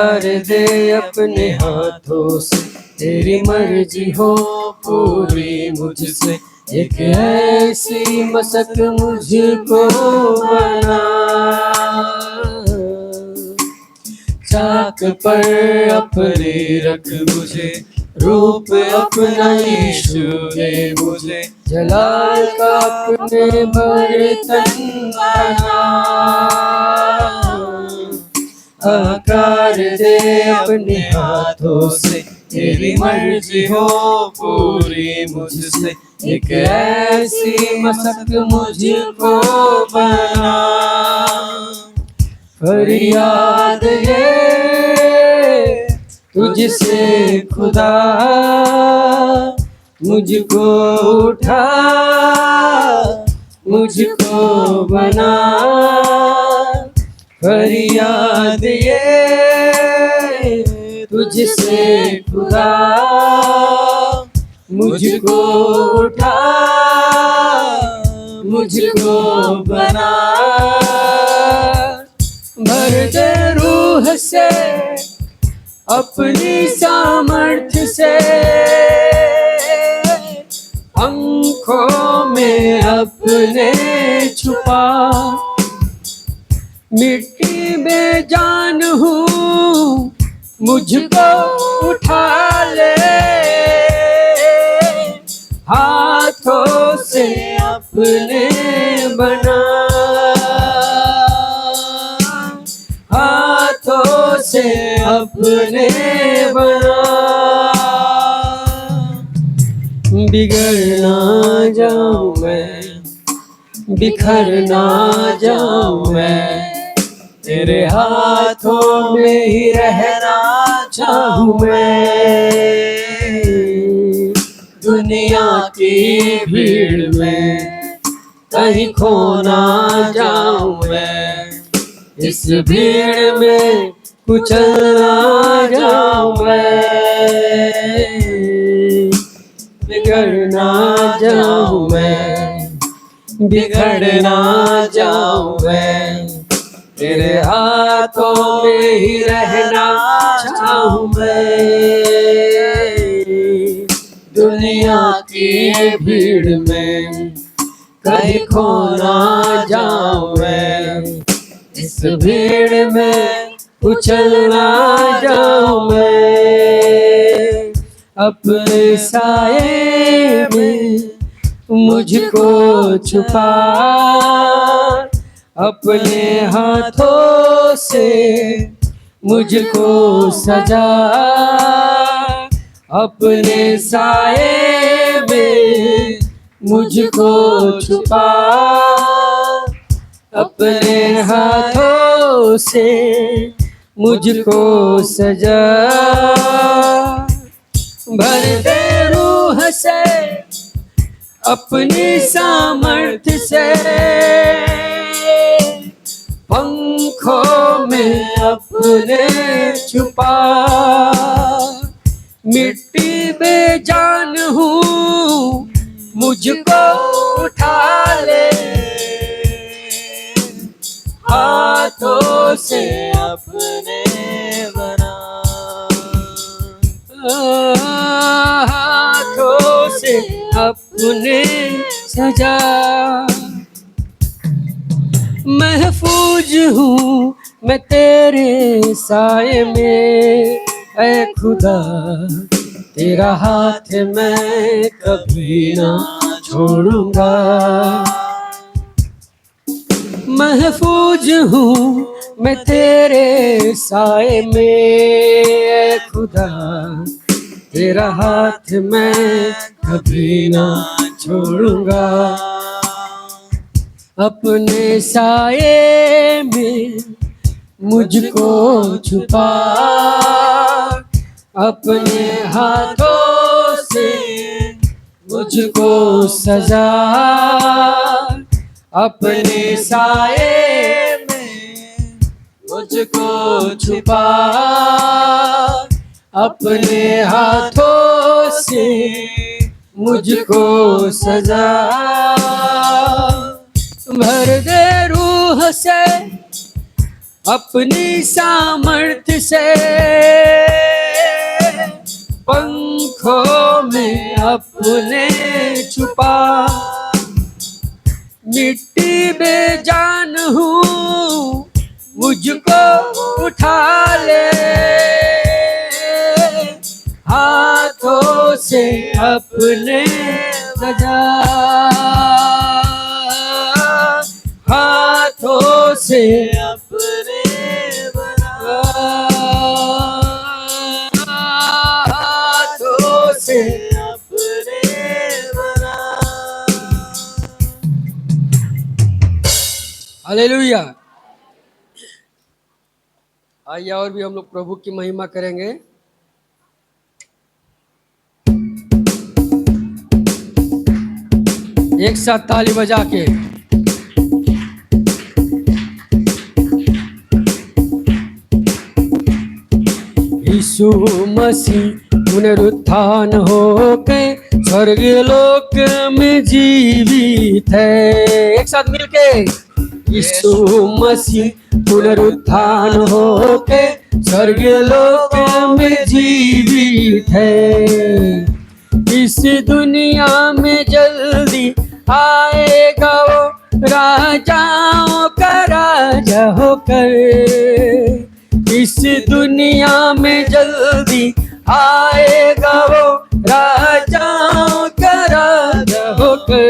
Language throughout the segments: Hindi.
आकार दे अपने हाथों से, तेरी मर्जी हो पूरी मुझसे, एक ऐसी मसक मुझको बना। चाक पर अपने रख मुझे, रूप अपना यीशु दे मुझे, जलाल का अपने बर्तन बना। आकार दे अपने हाथों से, तेरी मर्जी हो पूरी मुझसे, एक ऐसी मसक मुझको बना। फरियाद ये तुझसे खुदा, मुझको उठा मुझको बना। फरियाद ये तुझसे खुदा, मुझको उठा मुझको बना। भर दे रूह से अपनी सामर्थ्य से, पंखों में अपने छुपा। मिट्टी में जान हूँ मुझको उठा ले, हाथों से अपने बना। हाथों से अपने बना। बिगड़ ना जाऊं मैं, बिखर ना जाऊं मैं, तेरे हाथों में ही रहना चाहूं मैं। दुनिया की भीड़ में कहीं खो ना जाऊं मैं, इस भीड़ में कुचल ना जाऊं मैं। बिगड़ ना जाऊं मैं, बिगड़ ना जाऊं मैं, तेरे हाथों में ही रहना चाहूं मैं। दुनिया की भीड़ में कहीं खो ना जाऊं मैं, इस भीड़ में उछल ना जाऊं मैं। अपने साए में मुझको छुपा, अपने हाथों से मुझको सजा। अपने साए में मुझको छुपा, अपने हाथों से मुझको सजा। भर दे रूह से अपनी सामर्थ्य से, पंखों में अपने छुपा। मिट्टी में जान हूँ मुझको उठा ले, हाथों से अपने बना। हाथों से अपने सजा। महफूज हूँ मैं तेरे साए में, ऐ खुदा तेरा हाथ मैं कभी ना छोड़ूंगा। महफूज हूँ मैं तेरे साए में, ऐ खुदा तेरा हाथ मैं कभी ना छोड़ूंगा। अपने साए में मुझको छुपा, अपने हाथों से मुझको सजा। अपने साए में मुझको छुपा, अपने हाथों से मुझको सजा। भर दे रूह से अपनी सामर्थ्य से पंखों में अपने छुपा, मिट्टी में जान हूँ मुझको उठा ले, हाथों से अपने सजा, हाथों से अपने बना, हाथों से अपने बना। हालेलुया। आइए और भी हम लोग प्रभु की महिमा करेंगे। एक साथ ताली बजा के। यीशु मसीह पुनरुत्थान होके स्वर्ग लोक में जीवित है। एक साथ मिलके। यीशु मसीह पुनरुत्थान होके स्वर्ग लोक में जीवित है। इस दुनिया में जल्दी आएगा वो राजाओं का राजा होकर। इस दुनिया में जल्दी आएगा वो राजाओं का राजा होकर।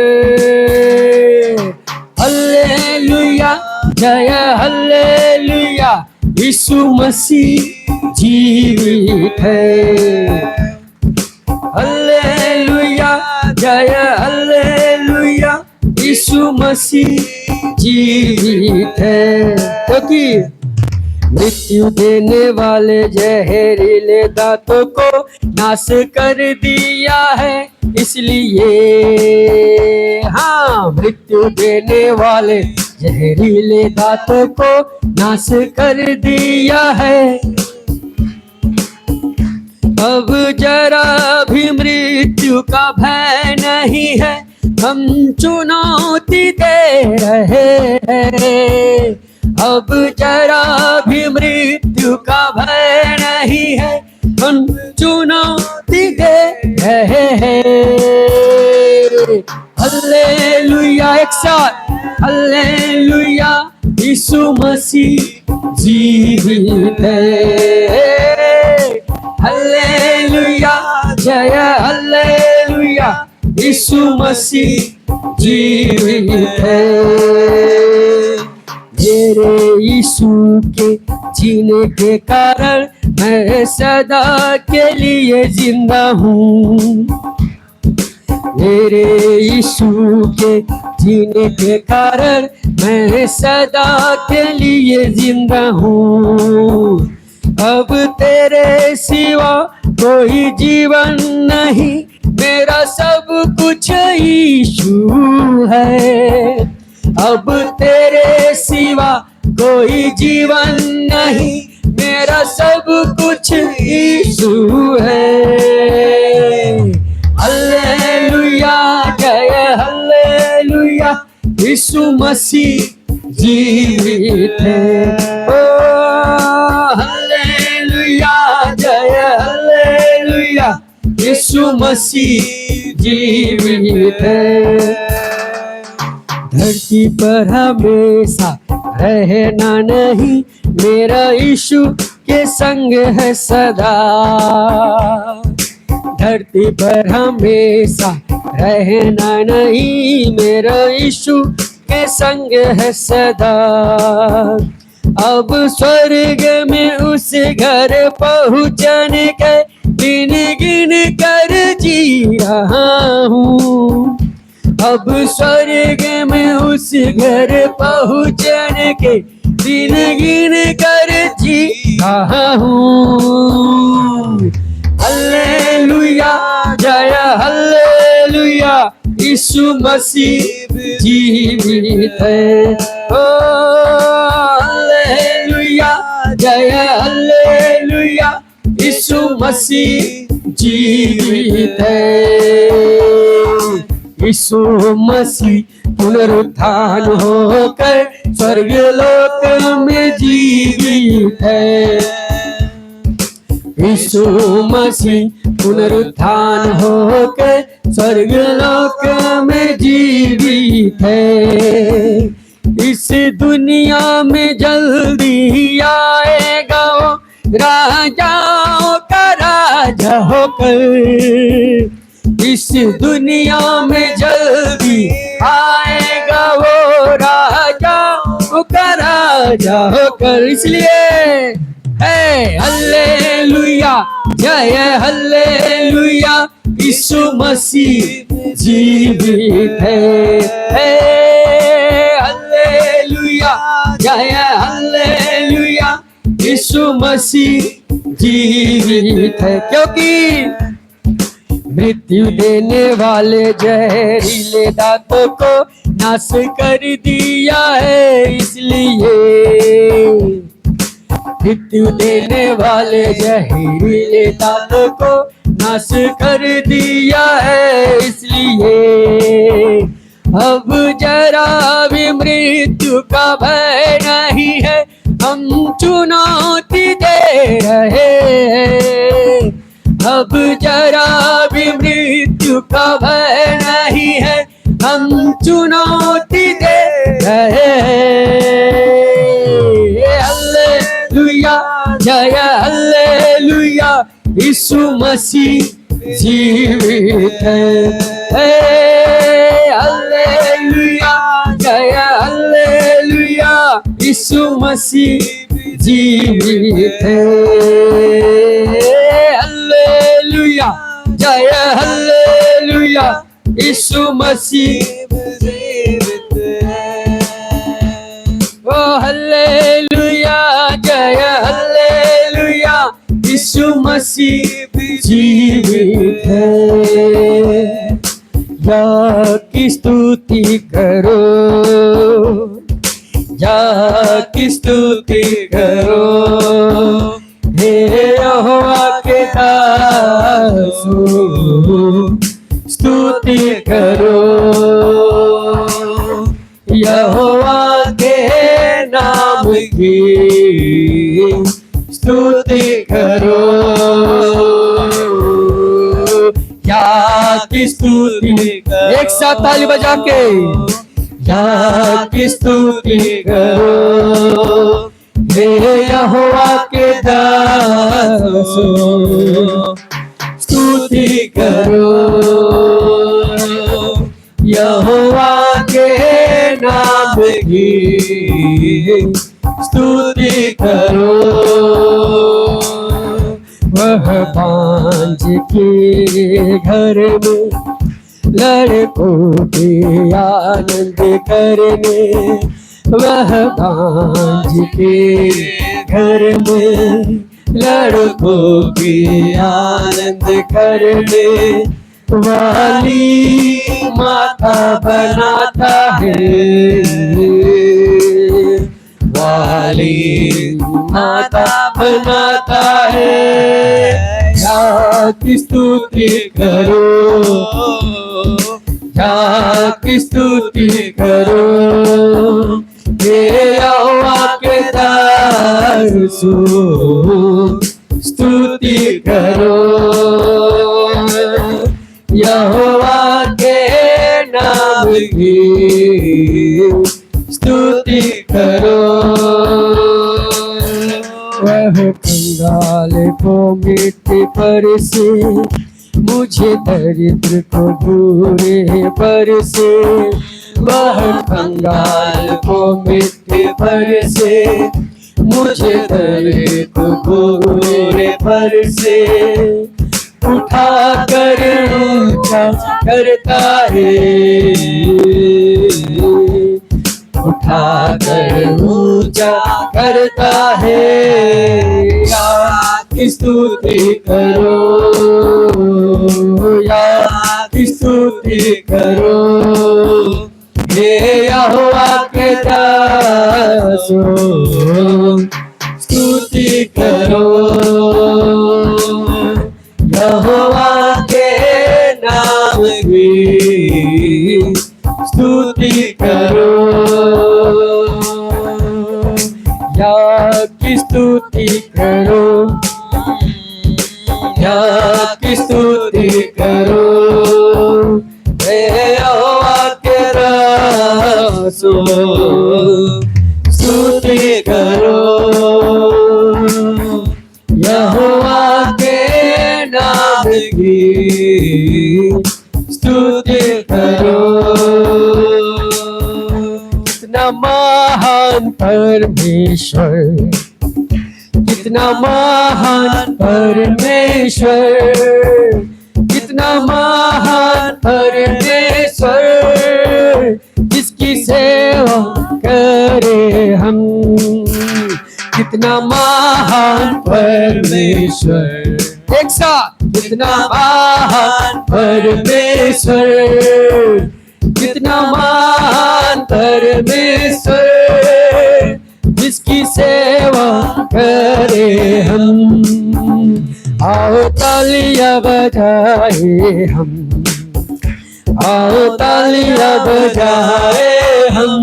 हल्लेलुया जय हल्लेलुया, यीशु मसीह जीवित है। हल्लेलुया जय हल्लेलुया, यीशु मसीह जीवित है। क्योंकि मृत्यु देने वाले जहरीले दांतों को नाश कर दिया है, इसलिए हाँ, मृत्यु देने वाले जहरीले दांतों को नाश कर दिया है। अब जरा भी मृत्यु का भय नहीं है, हम चुनौती दे रहे हैं। अब जरा भी मृत्यु का भय नहीं है, हम चुनौती दे रहे हैं। हल्लेलुया एक साथ, हल्लेलुया, यीशु मसीह जीवित है। हल्लेलुया जय हल्लेलुया, यीशु मसीह जीवित है। मेरे यीशु के जीने के कारण मैं सदा के लिए जिंदा हूँ। मेरे यीशु के जीने के कारण मैं सदा के लिए जिंदा हूँ। अब तेरे सिवा कोई जीवन नहीं, मेरा सब कुछ यीशु है। अब तेरे सिवा कोई जीवन नहीं, मेरा सब कुछ यीशु है। हल्लेलुया जय हल्लेलुया, यीशु मसीह जीवित है। ओ हल्लेलुया जय हल्लेलुया, यीशु मसीह जीवित है। धरती पर हमेशा रहना नहीं, मेरा यीशु के संग है सदा। धरती पर हमेशा रहना नहीं, मेरा यीशु के संग है सदा। अब स्वर्ग में उस घर पहुँचने के दिन गिन कर जी रहा हूँ। अब स्वर्ग में उस घर पहुँचने के दिन गिन कर जी रहा हूँ। हल्लेलुया जय हल्लेलुया, यीशु मसीह जीवित है। ओ हल्लेलुया जय हल्लेलुया, यीशु मसीह जीवित है। यीशु मसीह पुनरुत्थान होकर स्वर्ग लोक में जीवित है। यीशु मसीह पुनरुत्थान होकर स्वर्ग लोक में जीवित है। इस दुनिया में जल्दी आएगा वो राजाओं का राजा होकर। इस दुनिया में जल्दी आएगा वो राजाओं का राजा होकर। इसलिए है हल्लेलुया, जय हल्लेलुया, यीशु मसीह जीवित है। हल्लेलुया, जय हल्लेलुया, यीशु मसीह जीवित है। क्योंकि मृत्यु देने वाले जहरीले दांतों को नाश कर दिया है। इसलिए मृत्यु देने वाले जहरीले दांतों को नाश कर दिया है। इसलिए अब जरा भी मृत्यु का भय नहीं है, हम चुनौती दे रहे हैं। अब जरा भी मृत्यु का भय नहीं है, हम चुनौती दे रहे हैं। हल्लेलुया, जय हल्लेलुया, यीशु मसीह जीवित है। हल्लेलुया, जय हल्लेलुया, यीशु मसीह जीवित है। हल्लेलुया, जय हल्लेलुया, यीशु मसीह जीवित है। ओ हल्लेलुया, जय हल्लेलुया, यीशु मसीह जीवित है। या की स्तुति करो, या की स्तुति करो, हे यहोवा के दासो स्तुति करो। यहोवा के नाम की स्तुति करो। या की स्तुति, एक साथ ताली बजा के, या की स्तुति करो, हे यहोवा के दासो स्तुति करो। यहोवा के नाम की स्तुति करो। वह बांझ के घर में लड़कों के आनंद करने, वह बांझ के घर में लड़कों के आनंद करने वाली माता बनाता है। वाली माता बनाता है। या की स्तुति करो, या की स्तुति करो, हे यहोवा के दासो स्तुति करो। यहोवा के नाम की स्तुति करो। वह कंगाल को मिट्टी पर से, मुझे दरिद्र को घूरे पर से। वह कंगाल को मिट्टी पर से, मुझे दरिद्र को घूरे पर से। उठा कर ऊंचा करता है, उठा कर ऊंचा करता है। या की स्तुति करो, या की स्तुति करो, हे यहोवा के दासो स्तुति करो। यहोवा के नाम की स्तुति करो, या की स्तुति करो, या की स्तुति करो, यहोवा के रसूल स्तुति करो, यहोवा के नाम की स्तुति करो। कितना महान परमेश्वर, कितना महान परमेश्वर, कितना महान परमेश्वर, जिसकी सेवा करे हम। कितना महान परमेश्वर, एक साथ, कितना महान परमेश्वर, कितना महान परमेश्वर, जिसकी सेवा करे हम। आओ तालियां बजाए हम, आओ तालियां बजाए हम,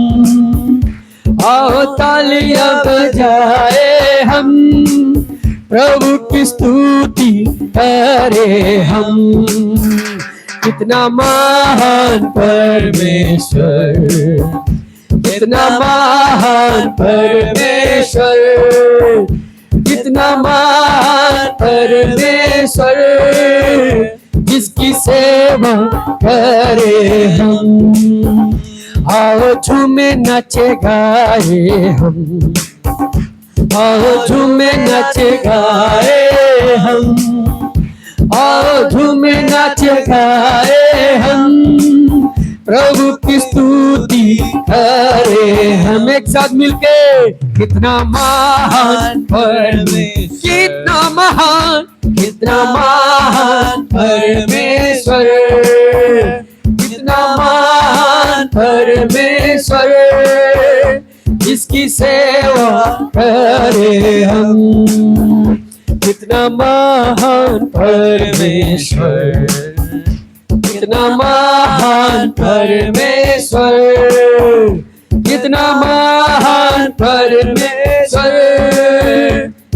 आओ तालियां बजाए हम, प्रभु की स्तुति करे हम। कितना महान परमेश्वर, कितना महान परमेश्वर, कितना महान परमेश्वर, जिसकी सेवा करे हम। आओ झूमे नाचे गाए हम, आओ झूमे नाचे गाए हम, आओ झूमे नाचे गाए हम, प्रभु की स्तुति करे हम। एक साथ मिलके, कितना महान परमेश्वर, कितना महान, कितना महान परमेश्वर, कितना महान परमेश्वर, जिसकी सेवा करे हम। कितना महान परमेश्वर, कितना महान परमेश्वर, कितना महान परमेश्वर,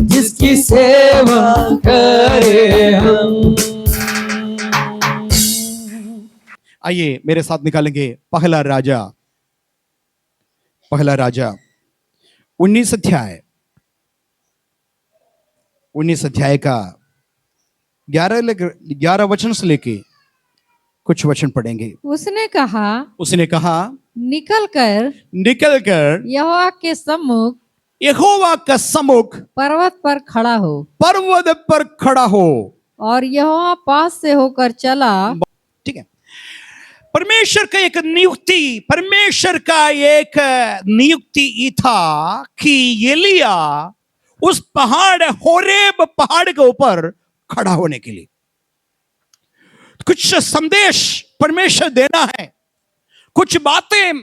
जिसकी सेवा करे हम। आइए मेरे साथ निकालेंगे पहला राजा, पहला राजा 19 अध्याय, 19 अध्याय का 11 वचन से लेके कुछ वचन पढ़ेंगे। उसने कहा निकलकर यहोवा के सम्मुख, यहोवा का सम्मुख पर्वत पर खड़ा हो। पर्वत पर खड़ा हो। और यहोवा पास से होकर चला। ठीक है, परमेश्वर का एक नियुक्ति, परमेश्वर का एक नियुक्ति ये था कि एलिया उस पहाड़, होरेब पहाड़ के ऊपर खड़ा होने के लिए कुछ संदेश परमेश्वर देना है, कुछ बातें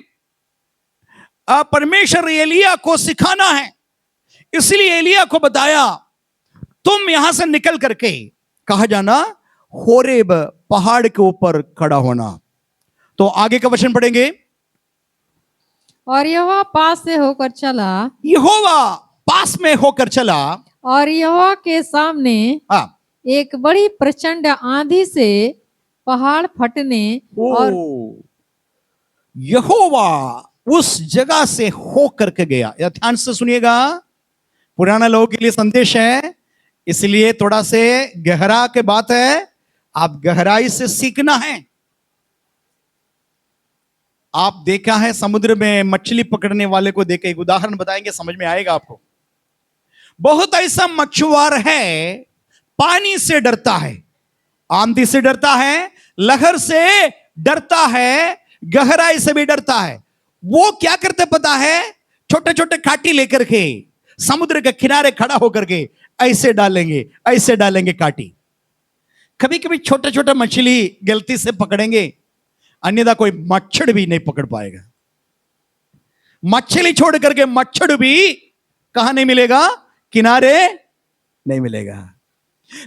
परमेश्वर एलिया को सिखाना है। इसलिए एलिया को बताया तुम यहां से निकल करके कहा जाना होरेब पहाड़ के ऊपर खड़ा होना। तो आगे का वचन पढ़ेंगे। और यहोवा पास से होकर चला, यहोवा पास में होकर चला, और यहोवा के सामने एक बड़ी प्रचंड आंधी से पहाड़ फटने और यहोवा उस जगह से हो करके गया। या ध्यान से सुनिएगा, पुराना लोगों के लिए संदेश है, इसलिए थोड़ा से गहरा के बात है, आप गहराई से सीखना है। आप देखा है समुद्र में मछली पकड़ने वाले को देख, एक उदाहरण बताएंगे, समझ में आएगा आपको। बहुत ऐसा मछुआर है, पानी से डरता है, आंधी से डरता है, लहर से डरता है, गहराई से भी डरता है। वो क्या करते पता है? छोटे छोटे काटी लेकर के समुद्र के किनारे खड़ा होकर के ऐसे डालेंगे काटी। कभी कभी छोटे छोटे मछली गलती से पकड़ेंगे, अन्यथा कोई मच्छर भी नहीं पकड़ पाएगा। मछली छोड़ करके मच्छर भी कहां नहीं मिलेगा? किनारे नहीं मिलेगा।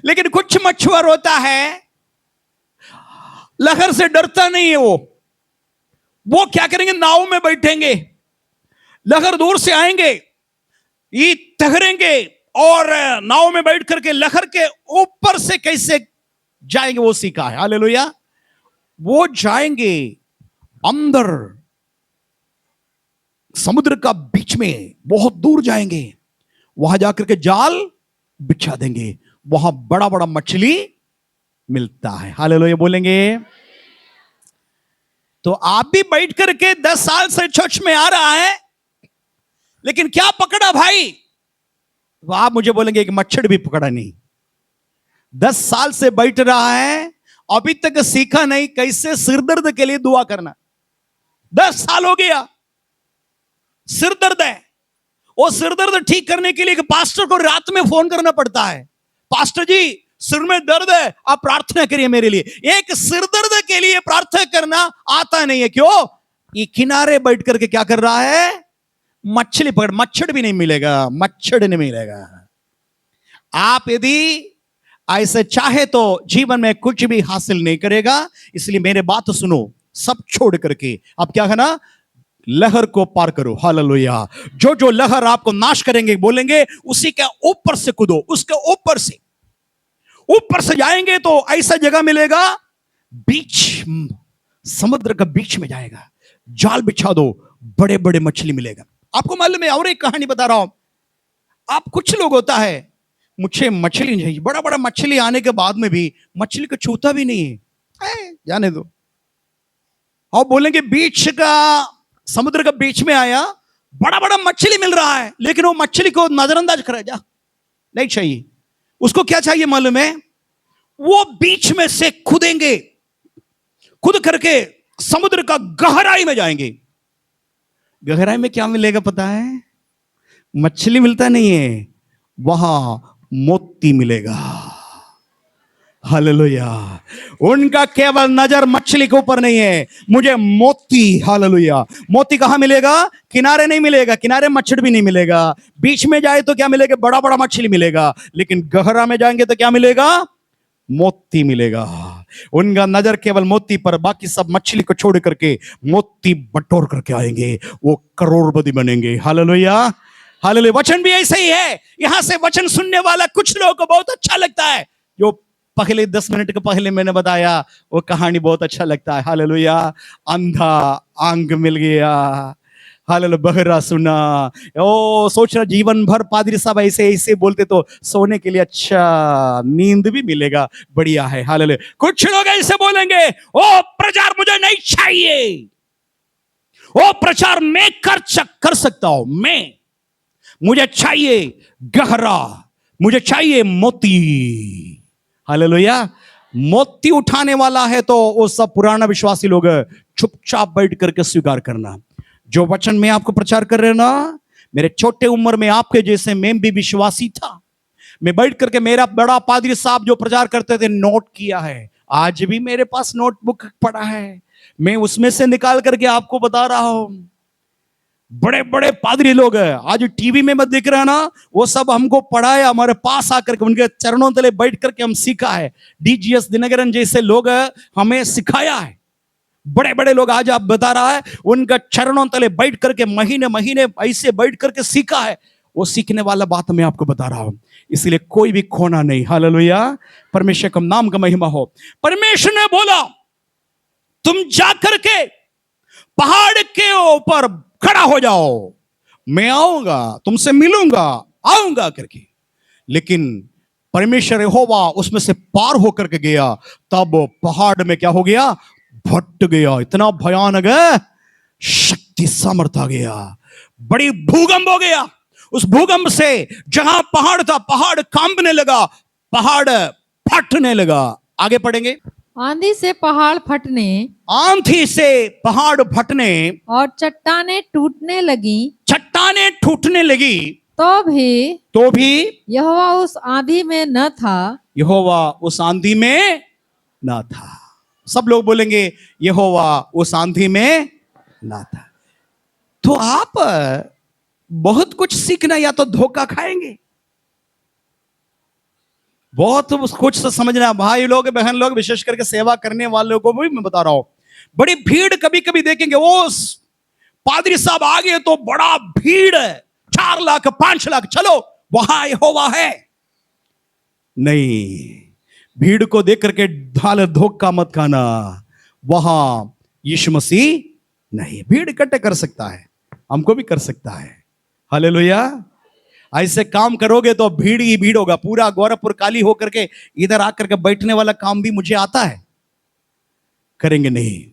लेकिन कुछ मछुआरा होता है, लहर से डरता नहीं है, वो क्या करेंगे, नाव में बैठेंगे, लहर दूर से आएंगे, ये ठहरेंगे और नाव में बैठ करके लहर के ऊपर से कैसे जाएंगे वो सीखा है। हालेलुया। वो जाएंगे अंदर समुद्र का बीच में, बहुत दूर जाएंगे, वहां जाकर के जाल बिछा देंगे, वहां बड़ा बड़ा मछली मिलता है। हालेलुया बोलेंगे। तो आप भी बैठ करके 10 साल से चर्च में आ रहा है, लेकिन क्या पकड़ा भाई? तो आप मुझे बोलेंगे कि मच्छर भी पकड़ा नहीं। 10 साल से बैठ रहा है, अभी तक सीखा नहीं कैसे सिरदर्द के लिए दुआ करना। 10 साल हो गया, सिर दर्द है, वो सिर दर्द ठीक करने के लिए एक पास्टर को रात में फोन करना पड़ता है, पास्टर जी सिर में दर्द है, आप प्रार्थना करिए मेरे लिए। एक सिर दर्द के लिए प्रार्थना करना आता नहीं है। क्यों? ये किनारे बैठ करके क्या कर रहा है? मछली पकड़। मच्छर भी नहीं मिलेगा, मच्छर नहीं मिलेगा। आप यदि ऐसे चाहे तो जीवन में कुछ भी हासिल नहीं करेगा। इसलिए मेरे बात सुनो, सब छोड़ करके अब क्या है ना, लहर को पार करो। हालेलुया। जो जो लहर आपको नाश करेंगे, बोलेंगे उसी के ऊपर से कूदो, उसके ऊपर से जाएंगे तो ऐसा जगह मिलेगा, बीच समुद्र का बीच में जाएगा, जाल बिछा दो, बड़े बड़े मछली मिलेगा। आपको मालूम है, और एक कहानी बता रहा हूं। आप कुछ लोग होता है, मुझे मछली चाहिए, बड़ा बड़ा मछली आने के बाद में भी मछली को छूता भी नहीं है, जाने दो। और बोलेंगे बीच का, समुद्र का बीच में आया, बड़ा बड़ा मछली मिल रहा है, लेकिन वो मछली को नजरअंदाज करा जा नहीं चाहिए। उसको क्या चाहिए मालूम है? वो बीच में से खुदेंगे, खुद करके समुद्र का गहराई में जाएंगे। गहराई में क्या मिलेगा पता है? मछली मिलता नहीं है, वहां मोती मिलेगा। हालेलुया। उनका केवल नजर मछली के ऊपर नहीं है, मुझे मोती। हालेलुया। मोती कहां मिलेगा? किनारे नहीं मिलेगा, किनारे मच्छर भी नहीं मिलेगा। बीच में जाए तो क्या मिलेगा? बड़ा बड़ा मछली मिलेगा, लेकिन गहरा में जाएंगे तो क्या मिलेगा? मोती मिलेगा। उनका नजर केवल मोती पर, बाकी सब मछली को छोड़ करके मोती बटोर करके आएंगे, वो करोड़पति बनेंगे। हालेलुया। हालेलुया। वचन भी ऐसे ही है। यहां से वचन सुनने वाला कुछ लोगों को बहुत अच्छा लगता है। जो पहले 10 मिनट के पहले मैंने बताया वो कहानी बहुत अच्छा लगता है। हालेलुया। अंधा आंख मिल गया, हालेलुया, बहरा सुना। ओ सोच रहा जीवन भर पादरी साहब ऐसे ऐसे बोलते तो सोने के लिए अच्छा नींद भी मिलेगा, बढ़िया है। हालेलुया। कुछ लोग ऐसे बोलेंगे, ओ प्रचार मुझे नहीं चाहिए, ओ प्रचार मैं कर सकता हूं, मुझे चाहिए गहरा, मुझे चाहिए मोती। हालेलुया। मोती उठाने वाला है तो वो सब पुराना विश्वासी लोग चुपचाप बैठ करके स्वीकार करना। जो वचन में आपको प्रचार कर रहे ना, मेरे छोटे उम्र में आपके जैसे मैं भी विश्वासी था। मैं बैठ करके, मेरा बड़ा पादरी साहब जो प्रचार करते थे नोट किया है, आज भी मेरे पास नोटबुक पड़ा है, मैं उसमें से निकाल करके आपको बता रहा हूं। बड़े बड़े पादरी लोग हैं, आज टीवी में मत दिख रहा ना, वो सब हमको पढ़ाया, हमारे पास आकर के उनके चरणों तले बैठ करके हम सीखा है। डीजीएस दिनकरन जैसे लोग हमें सिखाया है। बड़े बड़े लोग आज आप बता रहा है, उनका चरणों तले बैठ करके महीने महीने ऐसे बैठ करके सीखा है। वो सीखने वाला बात मैं आपको बता रहा हूं, इसलिए कोई भी खोना नहीं। हालेलुया। परमेश्वर का नाम का महिमा हो। परमेश्वर ने बोला तुम जाकर के पहाड़ के ऊपर खड़ा हो जाओ, मैं आऊंगा, तुमसे मिलूंगा, आऊंगा करके। लेकिन परमेश्वर यहोवा उसमें से पार होकर के गया, तब पहाड़ में क्या हो गया? फट गया। इतना भयानक है, शक्ति सामर्थ आ गया, बड़ी भूकंप हो गया। उस भूकंप से जहां पहाड़ था, पहाड़ कांपने लगा, पहाड़ फटने लगा। आगे पढ़ेंगे। आंधी से पहाड़ फटने, आंधी से पहाड़ फटने और चट्टाने टूटने लगी, चट्टाने टूटने लगी, तो भी यहोवा उस आंधी में न था, यहोवा उस आंधी में ना था। सब लोग बोलेंगे यहोवा उस आंधी में ना था। तो आप बहुत कुछ सीखना, या तो धोखा खाएंगे, बहुत कुछ तो समझना। भाई लोग, बहन लोग, विशेष करके सेवा करने वालों को भी मैं बता रहा हूं, बड़ी भीड़, कभी कभी देखेंगे वो पादरी साहब आ गए तो बड़ा भीड़ है, 4 लाख 5 लाख, चलो वहां यहोवा है। नहीं, भीड़ को देख करके धोखा मत खाना, वहां यीशु मसीह नहीं। भीड़ इकट्ठे कर सकता है, हमको भी कर सकता है। हालेलुया। ऐसे काम करोगे तो भीड़ ही भीड़ होगा। पूरा गोरखपुर काली होकर के इधर आकर के बैठने वाला काम भी मुझे आता है, करेंगे नहीं।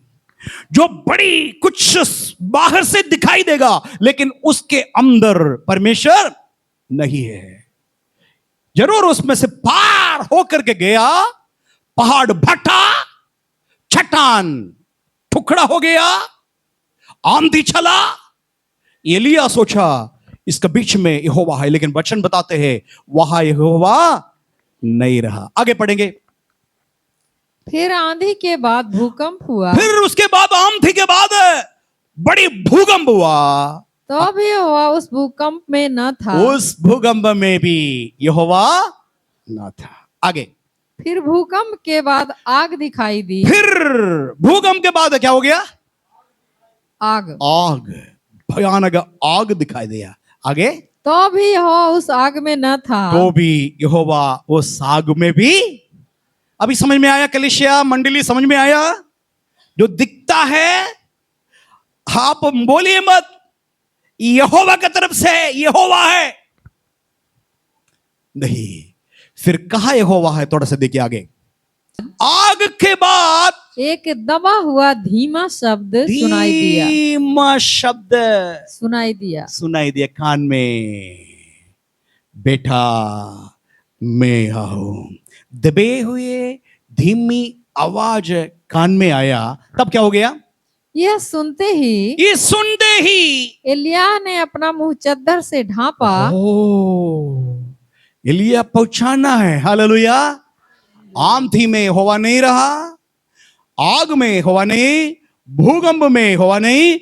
जो बड़ी कुछ बाहर से दिखाई देगा लेकिन उसके अंदर परमेश्वर नहीं है। जरूर उसमें से पार होकर के गया, पहाड़ फटा, चट्टान टुकड़ा हो गया, आंधी चला। एलिया सोचा इसके बीच में यहोवा है, लेकिन वचन बताते हैं वहां यहोवा नहीं रहा। आगे पढ़ेंगे। फिर आंधी के बाद भूकंप हुआ, फिर उसके बाद आंधी के बाद बड़ी भूकंप हुआ, तो भी यहोवा उस भूकंप में न था। उस भूकंप में भी यहोवा न था। आगे। फिर भूकंप के बाद आग दिखाई दी। फिर भूकंप के बाद क्या हो गया? आग। आग, भयानक आग दिखाई दिया। आगे। तो भी यहोवा उस आग में न था। तो भी यहोवा उस आग में भी। अभी समझ में आया कलीसिया मंडली, समझ में आया? जो दिखता है आप बोलिए मत यहोवा की तरफ से यहोवा है, नहीं। फिर कहा यहोवा है? थोड़ा सा देखिए आगे। आग के बाद एक दबा हुआ धीमा शब्द सुनाई दिया। धीमा शब्द सुनाई दिया कान में, बेटा मैं हूं। दबे हुए धीमी आवाज कान में आया, तब क्या हो गया? यह सुनते ही एलिया ने अपना मुंह चद्दर से ढांपा। एलिया पहुंचाना है। हालेलुया। आंधी में यहोवा नहीं रहा, आग में यहोवा नहीं, भूकंप में यहोवा नहीं,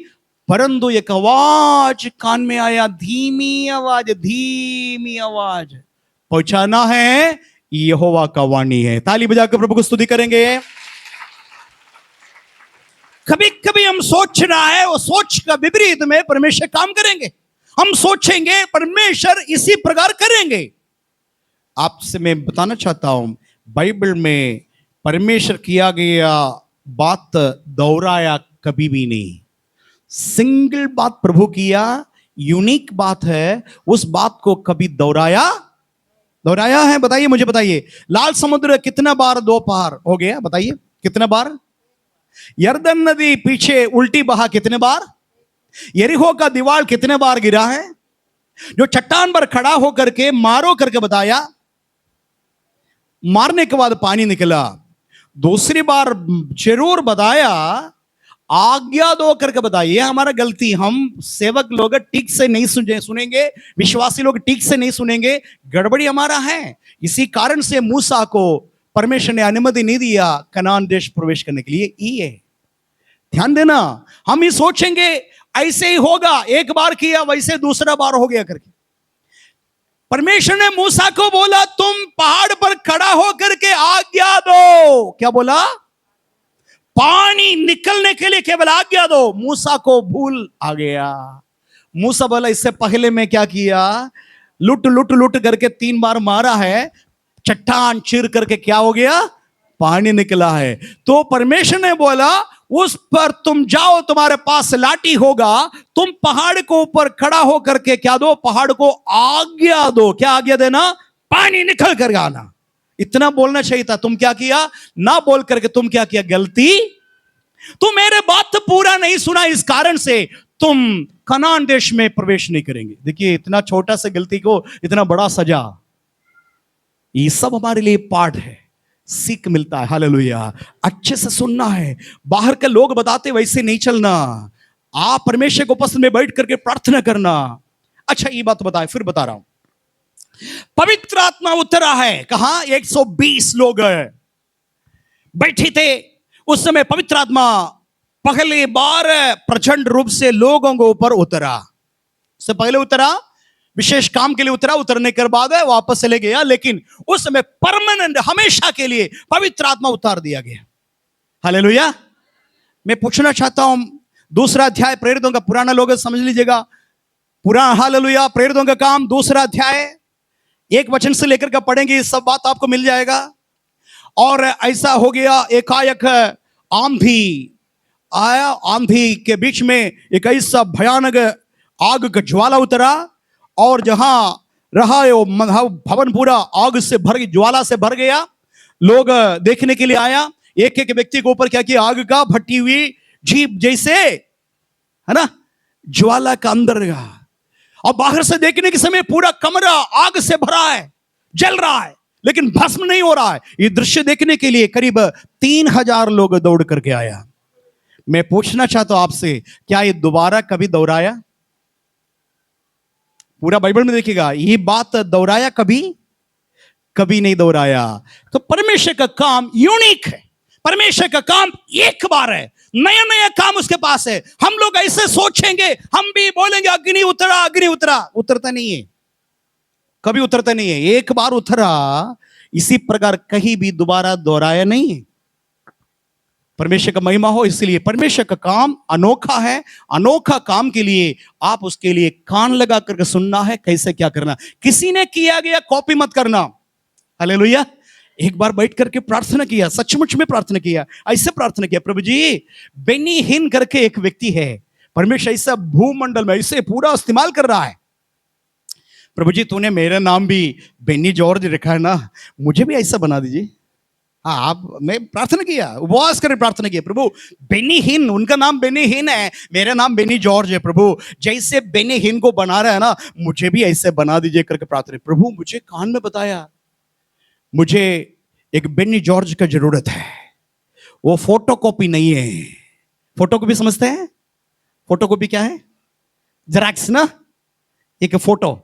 परंतु एक आवाज कान में आया, धीमी आवाज पहुंचाना है, यहोवा का वाणी है। ताली बजाकर प्रभु को स्तुति करेंगे। कभी कभी हम सोच रहा है, वो सोच का विपरीत में परमेश्वर काम करेंगे। हम सोचेंगे परमेश्वर इसी प्रकार करेंगे। आपसे मैं बताना चाहता हूं, बाइबल में परमेश्वर किया गया बात दोहराया कभी भी नहीं। सिंगल बात प्रभु किया, यूनिक बात है, उस बात को कभी दोहराया है? बताइए, मुझे बताइए। लाल समुद्र कितना बार दो पार हो गया? बताइए कितना बार? यरदन नदी पीछे उल्टी बहा कितने बार? यरीहो का दीवार कितने बार गिरा है? जो चट्टान पर खड़ा होकर के मारो करके बताया, मारने के बाद पानी निकला। दूसरी बार जरूर बताया, आज्ञा दो करके बताइए। हमारा गलती, हम सेवक लोग ठीक से नहीं सुनेंगे, विश्वासी लोग ठीक से नहीं सुनेंगे, गड़बड़ी हमारा है। इसी कारण से मूसा को परमेश्वर ने अनुमति नहीं दिया कनान देश प्रवेश करने के लिए। ये ध्यान देना, हम ही सोचेंगे ऐसे ही होगा, एक बार किया वैसे दूसरा बार हो गया करके। परमेश्वर ने मूसा को बोला तुम पहाड़ पर खड़ा होकर के आज्ञा दो। क्या बोला? पानी निकलने के लिए केवल आज्ञा दो। मूसा को भूल आ गया। मूसा बोला इससे पहले मैं क्या किया? लुट करके 3 बार मारा है, चट्टान चीर करके क्या हो गया? पानी निकला है। तो परमेश्वर ने बोला उस पर तुम जाओ, तुम्हारे पास लाठी होगा, तुम पहाड़ को ऊपर खड़ा होकर के क्या दो? पहाड़ को आज्ञा दो। क्या आज्ञा देना? पानी निकल कर आना। इतना बोलना चाहिए था। तुम क्या किया? ना बोल करके तुम क्या किया? गलती। तुम मेरे बात पूरा नहीं सुना, इस कारण से तुम कनान देश में प्रवेश नहीं करेंगे। देखिए, इतना छोटा सा गलती को इतना बड़ा सजा, ये सब हमारे लिए पाठ है, सीख मिलता है। हालेलुया। अच्छे से सुनना है, बाहर के लोग बताते वैसे नहीं चलना। आप परमेश्वर को पसंद में बैठ करके प्रार्थना करना। अच्छा, ये बात बताए, फिर बता रहा हूं। पवित्र आत्मा उतरा है। कहां? 120 लोग बैठे थे उस समय। पवित्र आत्मा पहली बार प्रचंड रूप से लोगों के ऊपर उतरा। उससे पहले उतरा, विशेष काम के लिए उतरा, उतरने के बाद वापस चले गया, लेकिन उस समय परमानेंट, हमेशा के लिए पवित्र आत्मा उतार दिया गया। हालेलुया। मैं पूछना चाहता हूं, दूसरा अध्याय प्रेरितों का, पुराना लोग समझ लीजिएगा, पुराना, हालेलुया, प्रेरितों का काम दूसरा अध्याय 1 वचन से लेकर के पढ़ेंगे, ये सब बात आपको मिल जाएगा। और ऐसा हो गया, एकाएक आंधी आया, आंधी के बीच में एक ऐसा भयानक आग का ज्वाला उतरा, और जहां रहा है वो भवन पूरा आग से भर, ज्वाला से भर गया। लोग देखने के लिए आया, एक एक व्यक्ति के ऊपर क्या किया, आग का भट्टी हुई जीप जैसे, है ना, ज्वाला का अंदर गया। और बाहर से देखने के समय पूरा कमरा आग से भरा है, जल रहा है, लेकिन भस्म नहीं हो रहा है। ये दृश्य देखने के लिए करीब 3000 लोग दौड़ करके आया। मैं पूछना चाहता हूं आपसे, क्या ये दोबारा कभी दोहराया? पूरा बाइबल में देखिएगा, ये बात दोहराया कभी? कभी नहीं दोहराया। तो परमेश्वर का काम यूनिक है, परमेश्वर का काम एक बार है, नया नया काम उसके पास है। हम लोग ऐसे सोचेंगे, हम भी बोलेंगे अग्नि उतरा, अग्नि उतरा, उतरता नहीं है, कभी उतरता नहीं है। एक बार उतरा, इसी प्रकार कहीं भी दोबारा दोहराया नहीं है। परमेश्वर का महिमा हो, इसलिए परमेश्वर का काम अनोखा है। अनोखा काम के लिए आप उसके लिए कान लगा करके सुनना है, कैसे क्या करना। किसी ने किया गया कॉपी मत करना। हालेलुया। एक बार बैठ करके प्रार्थना किया, सचमुच में प्रार्थना किया, ऐसे प्रार्थना किया, प्रभु जी, बेनी हिन करके एक व्यक्ति है, परमेश्वर ऐसा भूमंडल में ऐसे पूरा इस्तेमाल कर रहा है, प्रभु जी तूने मेरा नाम भी बेनी जॉर्ज रखा है ना, मुझे भी ऐसा बना दीजिए। हाँ, आप, मैं प्रार्थना किया, उपवास कर प्रार्थना किया, प्रभु बेनी हिन, उनका नाम बेनी हिन है, मेरा नाम बेनी जॉर्ज है, प्रभु जैसे बेनी हिन को बना रहा है ना, मुझे भी ऐसे बना दीजिए करके प्रार्थना। प्रभु मुझे कान में बताया, मुझे एक बेनी जॉर्ज का जरूरत है, वो फोटोकॉपी नहीं है। फोटोकॉपी समझते हैं? फोटोकॉपी क्या है? जेरॉक्स ना, एक फोटो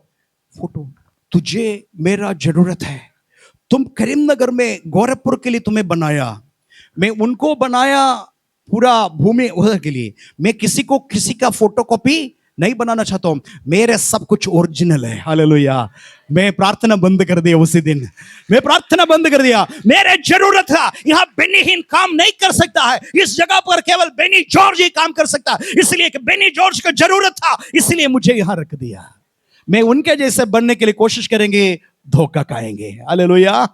तुझे मेरा जरूरत है। तुम करीमनगर में गोरखपुर के लिए तुम्हें बनाया, मैं उनको बनाया पूरा भूमि उधर के लिए। मैं किसी का फोटोकॉपी नहीं बनाना चाहता हूं, मेरे सब कुछ ओरिजिनल है। हालेलुया। मैं प्रार्थना बंद कर दिया उसी दिन, मैं प्रार्थना बंद कर दिया। मेरे जरूरत था, यहां बेनी हिन काम नहीं कर सकता है, इस जगह पर केवल बेनी जॉर्ज ही काम कर सकता है, इसलिए कि बेनी जॉर्ज का जरूरत था, इसलिए मुझे यहां रख दिया। मैं उनके जैसे बनने के लिए कोशिश करेंगे, धोखा खाएंगे। हालेलुया।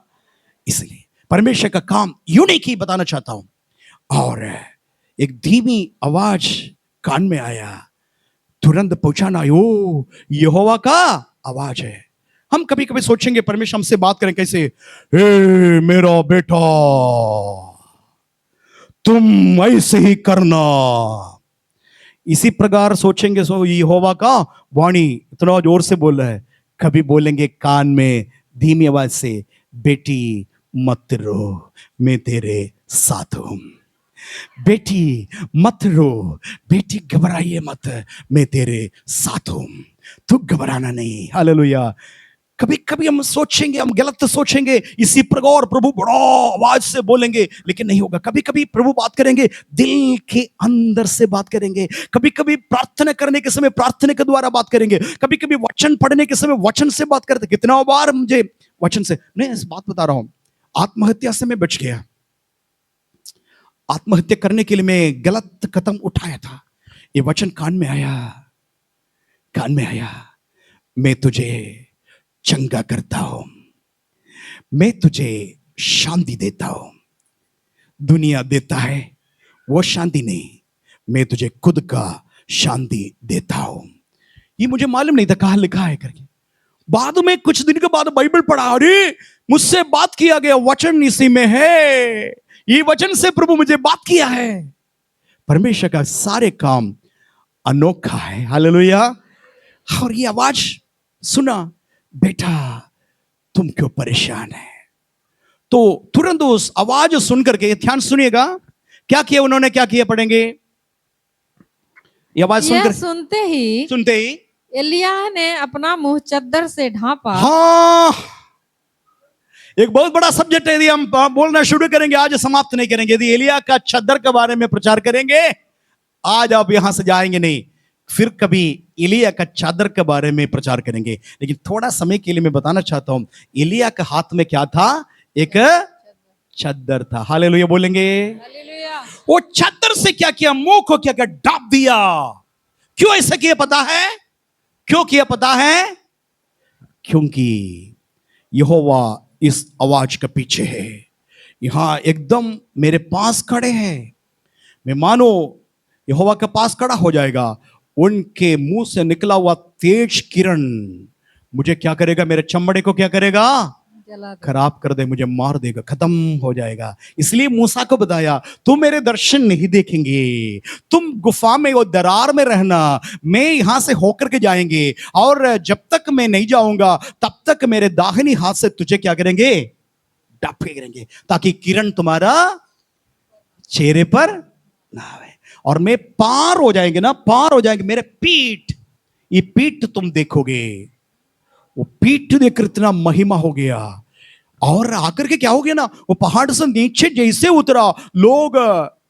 इसलिए परमेश्वर का काम यूनिक ही बताना चाहता हूं। और एक धीमी आवाज कान में आया, तुरंत पहुंचाना, ओ यहोवा का आवाज है। हम कभी कभी सोचेंगे परमेश्वर हमसे बात करें कैसे, हे मेरा बेटा तुम ऐसे ही करना, इसी प्रकार सोचेंगे। सो यहोवा का वाणी इतना जोर से बोल रहा है, कभी बोलेंगे कान में धीमी आवाज से, बेटी मत रो, मैं तेरे साथ हूं। बेटी मत रो, बेटी घबराइए मत, मैं तेरे साथ हूं, तू घबराना नहीं। हालेलुया। कभी कभी हम सोचेंगे, हम गलत सोचेंगे, इसी प्रकार प्रभु बड़ा आवाज से बोलेंगे, लेकिन नहीं होगा। कभी कभी प्रभु बात करेंगे, दिल के अंदर से बात करेंगे, कभी कभी प्रार्थना करने के समय प्रार्थना के द्वारा बात करेंगे, कभी कभी वचन पढ़ने के समय वचन से बात करते। कितना बार मुझे वचन से, नहीं इस बात बता रहा हूं, आत्महत्या से मैं बच गया। आत्महत्या करने के लिए मैं गलत कदम उठाया था, ये वचन कान में आया, मैं तुझे चंगा करता हूं, मैं तुझे शांति देता हूं। दुनिया देता है वो शांति नहीं, मैं तुझे खुद का शांति देता हूं। ये मुझे मालूम नहीं था कहां लिखा है करके। बाद में कुछ दिन के बाद बाइबल पढ़ा, अरे मुझसे बात किया गया वचन इसी में है, ये वचन से प्रभु मुझे बात किया है। परमेश्वर का सारे काम अनोखा है। हालेलुया। और ये आवाज सुना, बेटा तुम क्यों परेशान है? तो तुरंत उस आवाज सुन करके, ध्यान सुनिएगा क्या किया उन्होंने, क्या किया पढ़ेंगे। ये आवाज सुनते ही एलिय्याह ने अपना मुंह चद्दर से ढांपा। हाँ, एक बहुत बड़ा सब्जेक्ट है, यदि हम बोलना शुरू करेंगे आज समाप्त नहीं करेंगे। यदि एलिय्याह का चद्दर के बारे में प्रचार करेंगे, आज आप यहां से जाएंगे नहीं, फिर कभी एलिय्याह का चादर के बारे में प्रचार करेंगे। लेकिन थोड़ा समय के लिए मैं बताना चाहता हूं, एलिय्याह के हाथ में क्या था? एक चद्दर था। हालेलुया बोलेंगे। हालेलुया। वो चादर से क्या किया, मुंह को क्या किया, ढांप दिया। क्यों ऐसा किया पता है? क्यों किया पता है? क्योंकि यहोवा इस आवाज के पीछे है। यहां एकदम मेरे पास खड़े हैं, मैं मानो यहोवा के पास खड़ा हो जाएगा, उनके मुंह से निकला हुआ तेज किरण मुझे क्या करेगा, मेरे चमड़े को क्या करेगा, जला दे। खराब कर दे, मुझे मार देगा, खत्म हो जाएगा। इसलिए मूसा को बताया, तुम मेरे दर्शन नहीं देखेंगे, तुम गुफा में वो दरार में रहना, मैं यहां से होकर के जाएंगे, और जब तक मैं नहीं जाऊंगा तब तक मेरे दाहिनी हाथ से तुझे क्या करेंगे, डांपे करेंगे, ताकि किरण तुम्हारा चेहरे पर ना आवे, और मैं पार हो जाएंगे ना, पार हो जाएंगे मेरे पीठ, ये पीठ तुम देखोगे। वो पीठ देखकर इतना महिमा हो गया, और आकर के क्या हो गया ना, वो पहाड़ से नीचे जैसे उतरा, लोग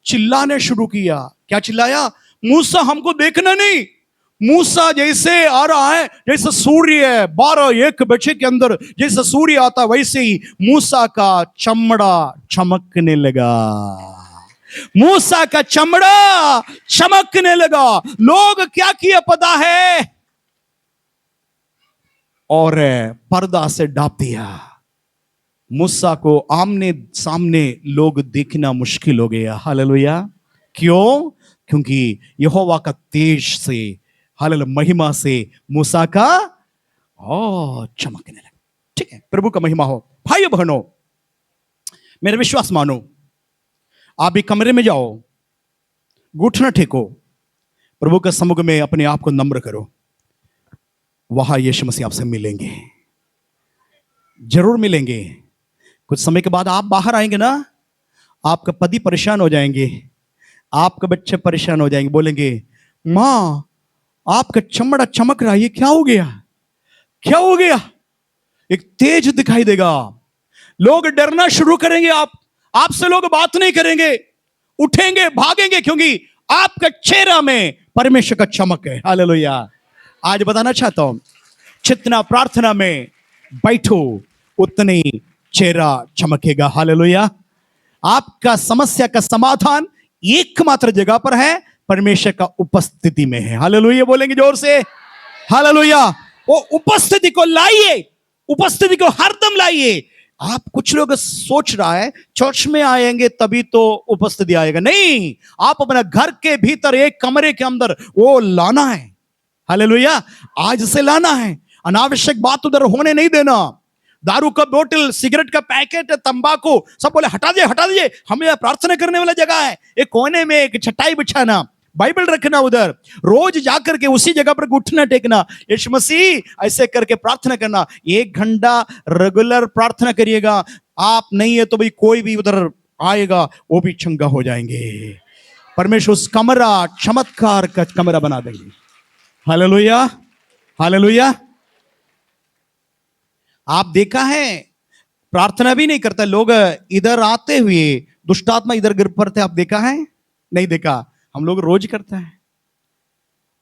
चिल्लाने शुरू किया। क्या चिल्लाया? मूसा हमको देखना नहीं। मूसा जैसे आ रहा है, जैसे सूर्य 12-1 बजे के अंदर जैसे सूर्य आता, वैसे ही मूसा का चमड़ा चमकने लगा, मूसा का चमड़ा चमकने लगा। लोग क्या किया पता है? और पर्दा से ढांप दिया। मूसा को आमने सामने लोग देखना मुश्किल हो गया। हालेलुया। क्यों? क्योंकि यहोवा का तेज से, हालेलुया, महिमा से मूसा का चमकने लगा। ठीक है, प्रभु का महिमा हो। भाइयों बहनों, मेरे विश्वास मानो, आप भी कमरे में जाओ, घुटना टेको, प्रभु के सम्मुख में अपने आप को नम्र करो, वहां यीशु मसीह आपसे मिलेंगे, जरूर मिलेंगे। कुछ समय के बाद आप बाहर आएंगे ना, आपका पति परेशान हो जाएंगे, आपके बच्चे परेशान हो जाएंगे, बोलेंगे मां आपका चमड़ा चमक रहा है, ये क्या हो गया, क्या हो गया? एक तेज दिखाई देगा, लोग डरना शुरू करेंगे, आपसे लोग बात नहीं करेंगे, उठेंगे, भागेंगे, क्योंकि आपका चेहरा में परमेश्वर का चमक है। हालेलुया। आज बताना चाहता हूं, जितना प्रार्थना में बैठो उतनी चेहरा चमकेगा। हालेलुया। आपका समस्या का समाधान एकमात्र जगह पर है, परमेश्वर का उपस्थिति में है। हालेलुया बोलेंगे जोर से, हालेलुया। वो उपस्थिति को लाइए, उपस्थिति को हरदम लाइए। आप कुछ लोग सोच रहा है चर्च में आएंगे तभी तो उपस्थिति आएगा, नहीं, आप अपना घर के भीतर एक कमरे के अंदर वो लाना है। हालेलुया। आज से लाना है, अनावश्यक बात उधर होने नहीं देना। दारू का बोतल, सिगरेट का पैकेट, तंबाकू सब बोले हटा दीजिए, हटा दीजिए, हमें प्रार्थना करने वाला जगह है। एक कोने में एक चटाई बिछाना, बाइबल रखना, उधर रोज जाकर के उसी जगह पर घुटना टेकना, यीशु मसीह ऐसे करके प्रार्थना करना। 1 घंटा रेगुलर प्रार्थना करिएगा। आप नहीं है तो भाई कोई भी उधर आएगा, वो भी चंगा हो जाएंगे। परमेश्वर उस कमरा चमत्कार का कमरा बना देंगे। Hallelujah, hallelujah. आप देखा है, प्रार्थना भी नहीं करता, लोग इधर आते हुए दुष्ट आत्मा इधर गिर पड़ते, आप देखा है? नहीं देखा? हम लोग रोज करते हैं।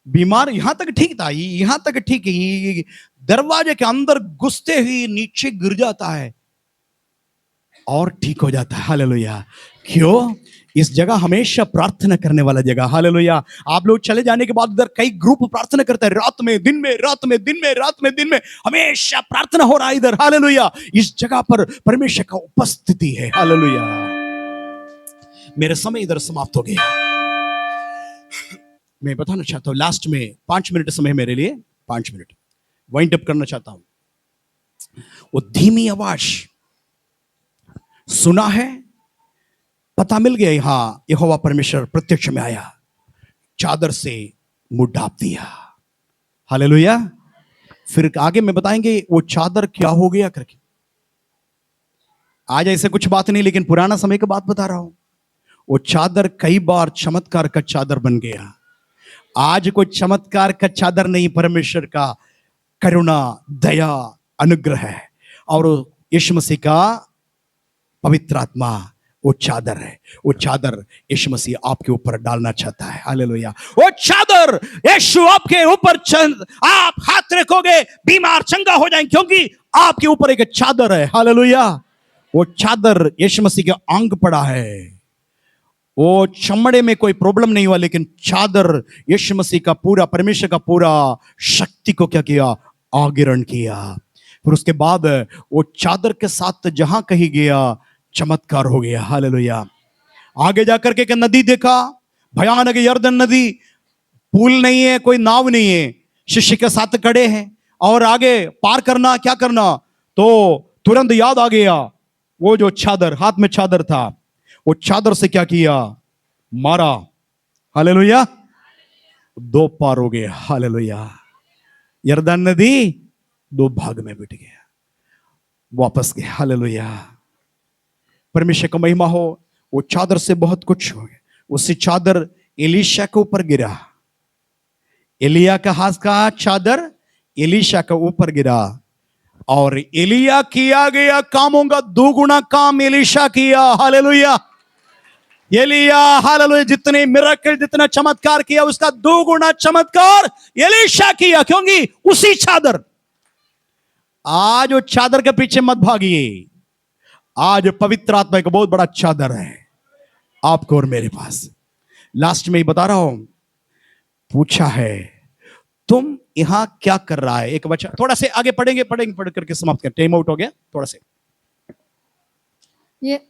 बीमार यहां तक ठीक था, यहां तक ठीक है, दरवाजे के अंदर घुसते ही नीचे गिर जाता है और ठीक हो जाता है। हालेलुया। क्यों? इस जगह हमेशा प्रार्थना करने वाला जगह। हालेलुया। आप लोग चले जाने के बाद उधर कई ग्रुप प्रार्थना करते हैं, रात में, दिन में, रात में, दिन में, रात में, दिन में, हमेशा प्रार्थना हो रहा है इधर। हालेलुया। इस जगह पर परमेश्वर का उपस्थिति है। हालेलुया। मेरा समय इधर समाप्त हो गया। मैं बताना चाहता हूं, लास्ट में 5 मिनट समय मेरे लिए, 5 मिनट वाइंड अप करना चाहता हूं। वो धीमी आवाज सुना है, पता मिल गया, यहां यहोवा परमेश्वर प्रत्यक्ष में आया, चादर से मुंह ढांप दिया। हालेलुया। फिर आगे में बताएंगे वो चादर क्या हो गया करके। आज ऐसे कुछ बात नहीं, लेकिन पुराना समय की बात बता रहा हूं। वो चादर कई बार चमत्कार का चादर बन गया। आज कोई चमत्कार का चादर नहीं, परमेश्वर का करुणा, दया, अनुग्रह है, और यीशु मसीह का पवित्र आत्मा वो चादर है। वो चादर यीशु मसीह आपके ऊपर डालना चाहता है। हालेलुया। वो चादर यीशु आपके ऊपर, आप हाथ रखोगे, बीमार चंगा हो जाएंगे, क्योंकि आपके ऊपर एक चादर है। हालेलुया। वो चादर यीशु मसीह के अंग पड़ा है, वो चमड़े में कोई प्रॉब्लम नहीं हुआ, लेकिन चादर यीशु मसीह का पूरा, परमेश्वर का पूरा शक्ति को क्या किया, आगिरण किया। फिर उसके बाद वो चादर के साथ जहां कहीं गया चमत्कार हो गया। हालेलुया। आगे जाकर के एक नदी देखा, भयानक यरदन नदी, पुल नहीं है, कोई नाव नहीं है, शिष्य के साथ खड़े हैं और आगे पार करना, क्या करना, तो तुरंत याद आ गया वो जो चादर, हाथ में चादर था, वो चादर से क्या किया, मारा। हालेलुया। दो पार हो गए। हालेलुया। यरदन नदी दो भाग में बट गया, वापस गया। हालेलुया। परमेश्वर का महिमा हो। वो चादर से बहुत कुछ हो गया। उसी चादर एलीशा के ऊपर गिरा, एलिया का हाथ का चादर एलीशा के ऊपर गिरा, और एलिया किया गया कामों का दुगुना काम एलीशा किया। हालेलुया। एलिया, हालेलुया, जितने मिरेकल, जितना चमत्कार किया उसका दुगुना चमत्कार एलीशा किया, क्योंकि उसी चादर। आज वो चादर के पीछे मत भागिए। आज पवित्र आत्मा एक बहुत बड़ा चादर है आपको और मेरे पास। लास्ट में ही बता रहा हूं, पूछा है तुम यहां क्या कर रहा है। एक बच्चा, थोड़ा से आगे पढ़ेंगे, पढ़ करके समाप्त कर, टाइम आउट हो गया थोड़ा से। ये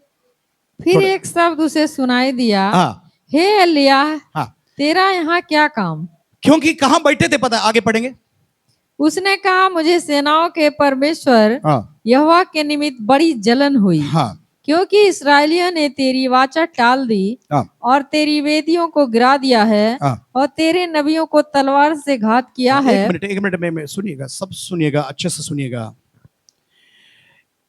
फिर एक शब्द उसे सुनाई दिया, हाँ, हे एलिया, हाँ, तेरा यहाँ क्या काम। क्योंकि कहां बैठे थे पता है, आगे पढ़ेंगे। उसने कहा, मुझे सेनाओं के परमेश्वर हाँ, यहोवा के निमित्त बड़ी जलन हुई, हाँ, क्योंकि इसराइलियों ने तेरी वाचा टाल दी हाँ, और तेरी वेदियों को गिरा दिया है हाँ। और तेरे नबियों को तलवार से घात किया है। एक मिनट में सुनिएगा, सब सुनिएगा, अच्छे से सुनिएगा।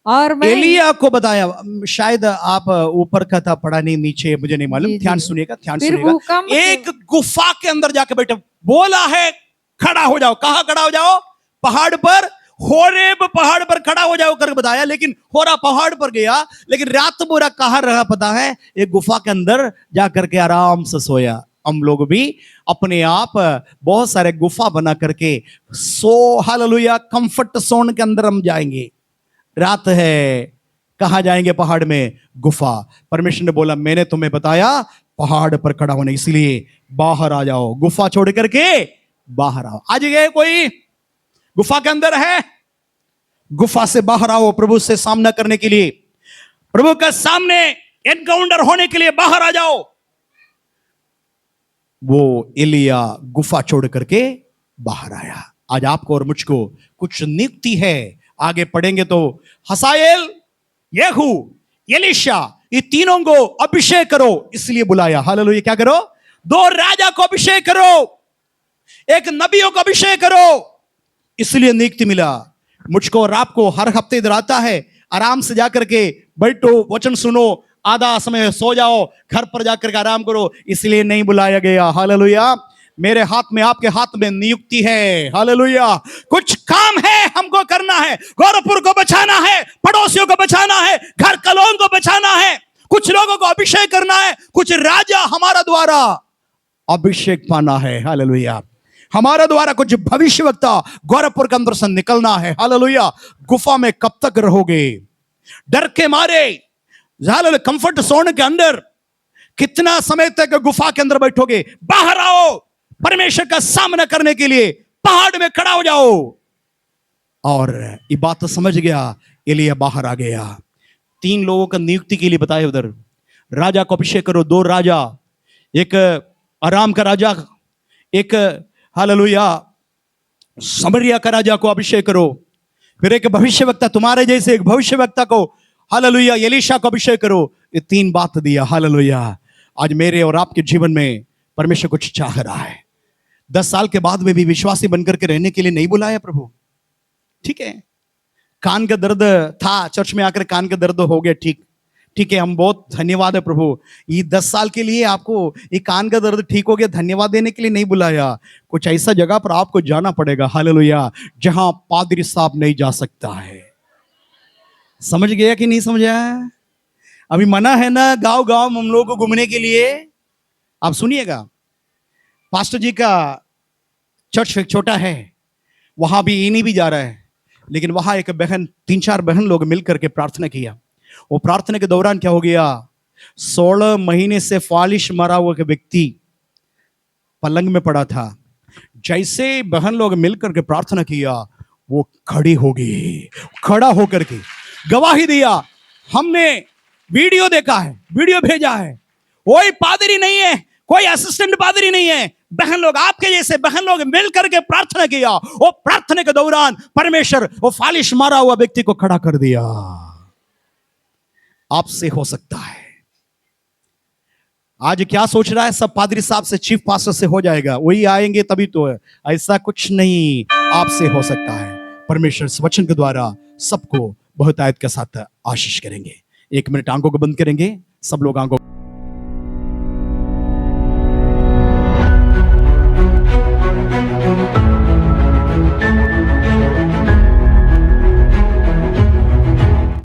और मैं एलिया को बताया, शायद आप ऊपर का था, पढ़ा नहीं, नीचे मुझे नहीं मालूम, जी, ध्यान जी। सुनिएगा, ध्यान फिर सुनिएगा। भूकंप एक गुफा के अंदर जाके बैठे, बोला है खड़ा हो जाओ। कहां खड़ा हो जाओ? पहाड़ पर, होरेब पहाड़ पर खड़ा हो जाओ कर बताया, लेकिन होरा पहाड़ पर गया, लेकिन रात पूरा कहां रहा पता है? एक गुफा के अंदर जाकर के आराम से सोया। हम लोग भी अपने आप बहुत सारे गुफा बना करके हालेलुया, कंफर्ट जोन के अंदर हम जाएंगे। रात है, कहां जाएंगे? पहाड़ में, गुफा। परमेश्वर ने बोला, मैंने तुम्हें बताया पहाड़ पर खड़ा होने, इसलिए बाहर आ जाओ, गुफा छोड़ करके बाहर आओ। आज गए कोई गुफा के अंदर है, गुफा से बाहर आओ, प्रभु से सामना करने के लिए, प्रभु के सामने एनकाउंटर होने के लिए बाहर आ जाओ। वो एलिया गुफा छोड़ करके बाहर आया। आज आपको और मुझको कुछ नियुक्ति है। आगे पढ़ेंगे तो हसाएल, येहू, एलीशा, ये तीनों को अभिषेक करो, इसलिए बुलाया। हालेलुया। क्या करो? दो राजा को अभिषेक करो, एक नबियों को अभिषेक करो, इसलिए नियुक्ति मिला। मुझको और आपको हर हफ्ते इधर आता है, आराम से जाकर के बैठो, वचन सुनो, आधा समय सो जाओ, घर पर जाकर के आराम करो, इसलिए नहीं बुलाया गया। हालेलुया। मेरे हाथ में, आपके हाथ में नियुक्ति है। हालेलुया। कुछ काम है हमको करना है, गोरखपुर को बचाना है, पड़ोसियों को बचाना है, घर का लोगों को बचाना है, कुछ लोगों को अभिषेक करना है, कुछ राजा हमारा द्वारा अभिषेक पाना है। हालेलुया। हमारा द्वारा कुछ भविष्यवक्ता गोरखपुर के अंदर से निकलना है। हालेलुया। गुफा में कब तक रहोगे? डर के मारे, कंफर्ट जोन के अंदर कितना समय तक गुफा के अंदर बैठोगे? बाहर आओ, परमेश्वर का सामना करने के लिए पहाड़ में खड़ा हो जाओ। और ये बात तो समझ गया, एलिया बाहर आ गया। 3 लोगों का नियुक्ति के लिए बताया उधर। राजा को अभिषेक करो, 2 राजा, एक अराम का राजा, एक हालेलुया समरिया का राजा को अभिषेक करो, फिर एक भविष्यवक्ता, तुम्हारे जैसे एक भविष्यवक्ता को, हालेलुया, एलीशा को अभिषेक करो। ये 3 बात दिया। हालेलुया। आज मेरे और आपके जीवन में परमेश्वर कुछ चाह रहा है। 10 साल के बाद में भी विश्वासी बनकर के रहने के लिए नहीं बुलाया प्रभु। ठीक है, कान का दर्द था, चर्च में आकर कान का दर्द हो गया, ठीक है, हम बहुत धन्यवाद है प्रभु, ये 10 साल के लिए आपको ये कान का दर्द ठीक हो गया, धन्यवाद देने के लिए नहीं बुलाया। कुछ ऐसा जगह पर आपको जाना पड़ेगा। हालेलुया। जहां पादरी साहब नहीं जा सकता है। समझ गया कि नहीं समझा? अभी मना है ना गांव गांव हम लोग को घूमने के लिए। आप सुनिएगा, पास्टर जी का चर्च छोटा है, वहां भी इन्हीं भी जा रहा है, लेकिन वहां एक बहन, 3-4 बहन लोग मिलकर के प्रार्थना किया। वो प्रार्थना के दौरान क्या हो गया, 16 महीने से फालिश मरा हुआ एक व्यक्ति पलंग में पड़ा था। जैसे बहन लोग मिलकर के प्रार्थना किया, वो खड़ी हो गई, खड़ा होकर के गवाही दिया। हमने वीडियो देखा है, वीडियो भेजा है। कोई पादरी नहीं है, कोई असिस्टेंट पादरी नहीं है, बहन लोग आपके जैसे बहन लोग मिलकर के प्रार्थना किया। वो प्रार्थना के दौरान परमेश्वर वो फालिश मारा हुआ व्यक्ति को खड़ा कर दिया। आपसे हो सकता है। आज क्या सोच रहा है सब पादरी साहब से, चीफ पास्टर से हो जाएगा, वही आएंगे तभी तो है। ऐसा कुछ नहीं, आपसे हो सकता है। परमेश्वर इस वचन के द्वारा सबको बहुत आयत के साथ आशीष करेंगे। 1 मिनट आंखों को बंद करेंगे, सब लोग आंखों